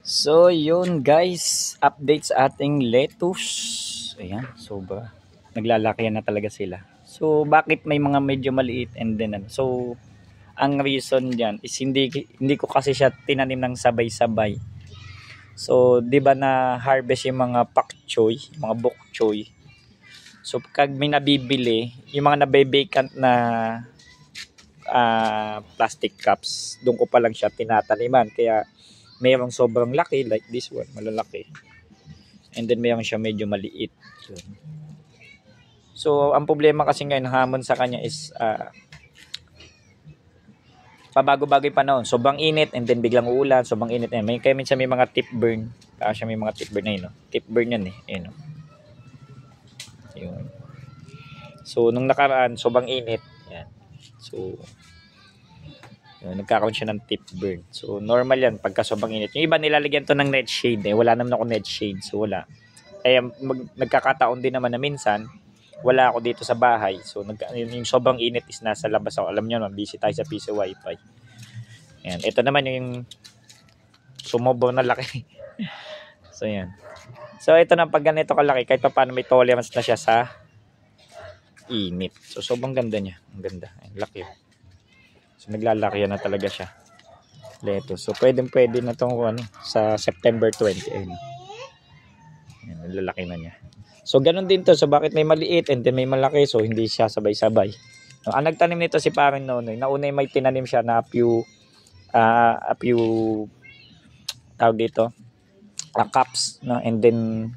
So, yun guys, update sa ating lettuce. Ayan, sobra. Naglalaki na talaga sila. So, bakit may mga medyo maliit and then ano? So, ang reason diyan is hindi ko kasi siya tinanim ng sabay-sabay. So, 'di ba na harvest yung mga pak choy, mga bok choy. So, pag may nabibili, yung mga nabe-vacant na plastic cups, doon ko pa lang siya tinataniman. Kaya mayroong sobrang laki like this one, malalaki. And then mayroong siya medyo maliit. So ang problema kasi ngayon hamon sa kanya is pabago-bago yung panahon. Sobrang init and then biglang uulan, sobrang init. Kaya minsan may mga tip burn. Siya may mga tip burn na yun. No? Tip burn yan eh. Ayun, no? Yun. So nung nakaraan, sobrang init. Yan. So nagkakaroon siya ng tip burn. So normal yan pagka sobrang init. Yung iba nilalagyan to ng net shade eh. Wala naman ako net shade. So wala. Kaya nagkakataon din naman na minsan wala ako dito sa bahay. So yung sobrang init is nasa labas ako. Alam niyo naman, busy tayo sa PC Wi-Fi. Yan. Ito naman yung sumobo na laki. So yan. So ito na pag ganito kalaki, kahit pa paano may tolerance na siya sa init. So sobrang ganda niya. Ang ganda. Ang laki. So naglalaki na talaga siya. Lettuce. So pwede na tong sa September 20. Ayun. Yan, naglalaki na niya. So ganun din to. So bakit may maliit and then may malaki? So hindi siya sabay-sabay. No, ang nagtanim nito si Parang Nonoy. Nauna may tinanim siya na a few tawag dito cups, no? And then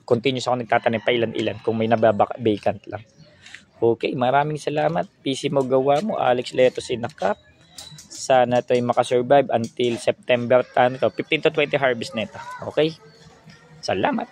continuous ako nagtatanim pa ilan-ilan kung may nababaka-vacant lang. Okay, maraming salamat. PC mo gawa mo, Alex Lettuce in a cup. Sana ito ay makasurvive until September 15 to 20 harvest nito. Okay? Salamat.